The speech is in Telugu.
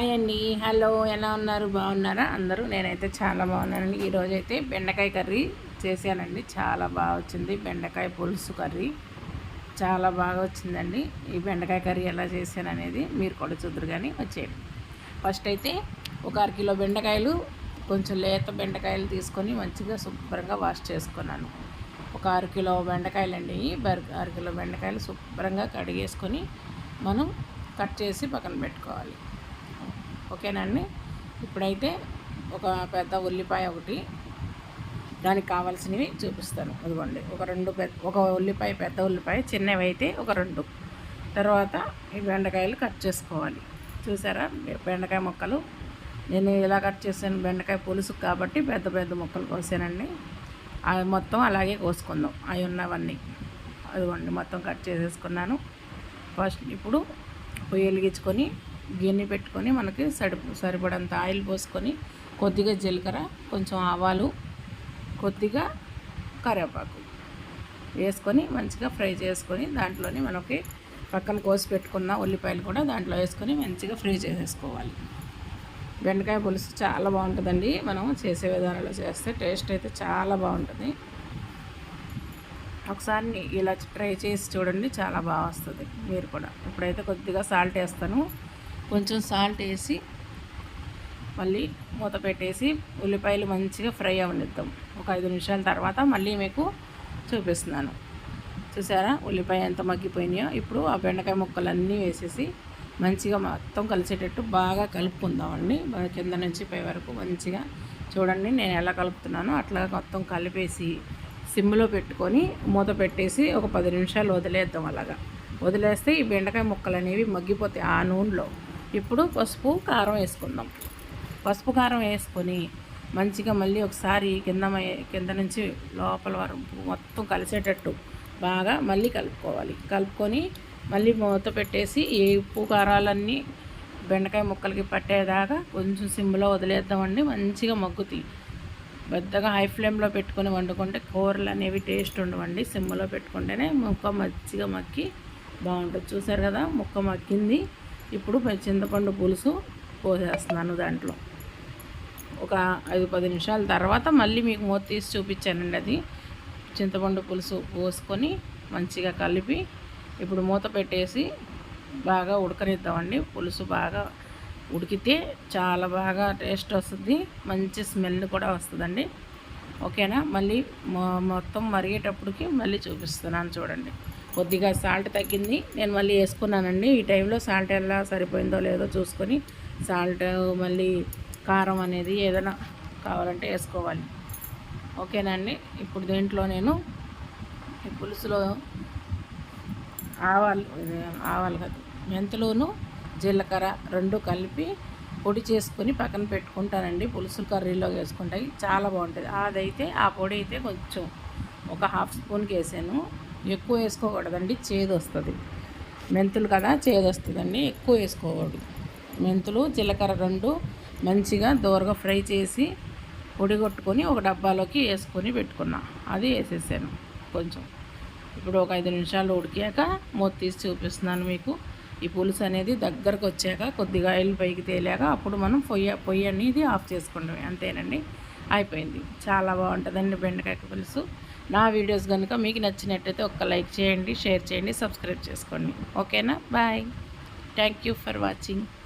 హాయ్ అండి, హలో, ఎలా ఉన్నారు? బాగున్నారా అందరూ? నేనైతే చాలా బాగున్నానండి. ఈరోజైతే బెండకాయ కర్రీ చేశానండి. చాలా బాగా వచ్చింది. బెండకాయ పులుసు కర్రీ చాలా బాగా వచ్చిందండి. ఈ బెండకాయ కర్రీ ఎలా చేశాను అనేది మీరు కూడా చూద్దరు కానీ వచ్చేయండి. ఫస్ట్ అయితే ఒక అరకిలో బెండకాయలు, కొంచెం లేత బెండకాయలు తీసుకొని మంచిగా శుభ్రంగా వాష్ చేసుకున్నాను. ఒక అరకిలో బెండకాయలండి. అరకిలో బెండకాయలు శుభ్రంగా కడిగేసుకొని మనం కట్ చేసి పక్కన పెట్టుకోవాలి. ఓకేనండి. ఇప్పుడైతే ఒక పెద్ద ఉల్లిపాయ ఒకటి, దానికి కావాల్సినవి చూపిస్తాను. ఇదిగోండి, ఒక ఉల్లిపాయ, పెద్ద ఉల్లిపాయ, చిన్నవి అయితే ఒక 2. తర్వాత ఈ బెండకాయలు కట్ చేసుకోవాలి. చూసారా బెండకాయ ముక్కలు నేను ఇలా కట్ చేశాను. బెండకాయ పులుసు కాబట్టి పెద్ద పెద్ద ముక్కలు కోసానండి. అవి మొత్తం అలాగే కోసుకుందాం. అవి ఉన్నవన్నీ అదిగోండి మొత్తం కట్ చేసేసుకున్నాను. ఫస్ట్ ఇప్పుడు పొయ్యి వెలిగించుకొని గిన్నె పెట్టుకొని మనకి సరిపడంత ఆయిల్ పోసుకొని కొద్దిగా జీలకర్ర, కొంచెం ఆవాలు, కొద్దిగా కరివేపాకు వేసుకొని మంచిగా ఫ్రై చేసుకొని దాంట్లోనే మనకి పక్కన కోసి పెట్టుకున్న ఉల్లిపాయలు కూడా దాంట్లో వేసుకొని మంచిగా ఫ్రై చేసేసుకోవాలి. బెండకాయ పులుసు చాలా బాగుంటుందండి. మనం చేసే విధానంలో చేస్తే టేస్ట్ అయితే చాలా బాగుంటుంది. ఒకసారి ఇలా ట్రై చేసి చూడండి, చాలా బాగా వస్తుంది. మీరు కూడా ఇప్పుడైతే కొద్దిగా సాల్ట్ వేస్తాను. కొంచెం సాల్ట్ వేసి మళ్ళీ మూత పెట్టేసి ఉల్లిపాయలు మంచిగా ఫ్రై అవనిద్దాం. ఒక 5 నిమిషాల తర్వాత మళ్ళీ మీకు చూపిస్తున్నాను. చూసారా ఉల్లిపాయ ఎంత మగ్గిపోయినాయో. ఇప్పుడు ఆ బెండకాయ ముక్కలన్నీ వేసేసి మంచిగా మొత్తం కలిసేటట్టు బాగా కలుపుకుందామండి. కింద నుంచి పై వరకు మంచిగా చూడండి నేను ఎలా కలుపుతున్నానో అట్లా మొత్తం కలిపేసి సిమ్లో పెట్టుకొని మూత పెట్టేసి ఒక 10 నిమిషాలు వదిలేద్దాం. అలాగా వదిలేస్తే ఈ బెండకాయ ముక్కలు అనేవి మగ్గిపోతాయి ఆ నూనెలో. ఇప్పుడు పసుపు కారం వేసుకుందాం. పసుపు కారం వేసుకొని మంచిగా మళ్ళీ ఒకసారి కింద నుంచి లోపల వరకు మొత్తం కలిసేటట్టు బాగా మళ్ళీ కలుపుకొని మళ్ళీ మూత పెట్టేసి ఈ ఉప్పు కారాలన్నీ బెండకాయ ముక్కలకి పట్టేదాకా కొంచెం సిమ్లో వదిలేద్దామండి. మంచిగా మగ్గుతాయి. పెద్దగా హై ఫ్లేమ్లో పెట్టుకొని వండుకుంటే కూరలు అనేవి టేస్ట్ ఉండవండి. సిమ్లో పెట్టుకుంటేనే ముక్క మంచిగా మగ్గి బాగుంటుంది. చూసారు కదా ముక్క మగ్గింది. ఇప్పుడు చింతపండు పులుసు పోసేస్తున్నాను దాంట్లో. ఒక 5-10 నిమిషాల తర్వాత మళ్ళీ మీకు మూత తీసి చూపించానండి. అది చింతపండు పులుసు పోసుకొని మంచిగా కలిపి ఇప్పుడు మూత పెట్టేసి బాగా ఉడకనిద్దామండి. పులుసు బాగా ఉడికితే చాలా బాగా టేస్ట్ వస్తుంది, మంచి స్మెల్ కూడా వస్తుందండి. ఓకేనా. మళ్ళీ మొత్తం మరిగేటప్పటికి మళ్ళీ చూపిస్తున్నాను చూడండి. కొద్దిగా సాల్ట్ తగ్గింది, నేను మళ్ళీ వేసుకున్నానండి. ఈ టైంలో సాల్ట్ ఎలా సరిపోయిందో లేదో చూసుకొని సాల్ట్ మళ్ళీ కారం అనేది ఏదైనా కావాలంటే వేసుకోవాలి. ఓకేనండి. ఇప్పుడు దీంట్లో నేను ఈ పులుసులో ఆవాలు కాదు, మెంతులును జీలకర్ర 2 కలిపి పొడి చేసుకొని పక్కన పెట్టుకుంటానండి. పులుసు కర్రీలో వేసుకుంటాయి, చాలా బాగుంటుంది. అదైతే ఆ పొడి అయితే కొంచెం ఒక 1/2 స్పూన్కి వేసాను. ఎక్కువ వేసుకోకూడదండి, చేదు వస్తుంది. మెంతులు కదా చేదు వస్తుందండి, ఎక్కువ వేసుకోకూడదు. మెంతులు జీలకర్ర 2 మంచిగా దోరగా ఫ్రై చేసి పొడి కొట్టుకొని ఒక డబ్బాలోకి వేసుకొని పెట్టుకున్నా. అది వేసేసాను కొంచెం. ఇప్పుడు ఒక 5 నిమిషాలు ఉడికాక మూత తీసి చూపిస్తున్నాను మీకు. ఈ పులుసు అనేది దగ్గరకు వచ్చాక కొద్దిగా ఆయిల్ పైకి తేలాక అప్పుడు మనం పొయ్యి అనేది ఆఫ్ చేసుకోండి. అంతేనండి, అయిపోయింది. చాలా బాగుంటుందండి బెండకాయ పులుసు. నా వీడియోస్ కనుక మీకు నచ్చినట్టయితే ఒక లైక్ చేయండి, షేర్ చేయండి, సబ్స్క్రైబ్ చేసుకోండి. ఓకేనా. Bye. Thank you for watching.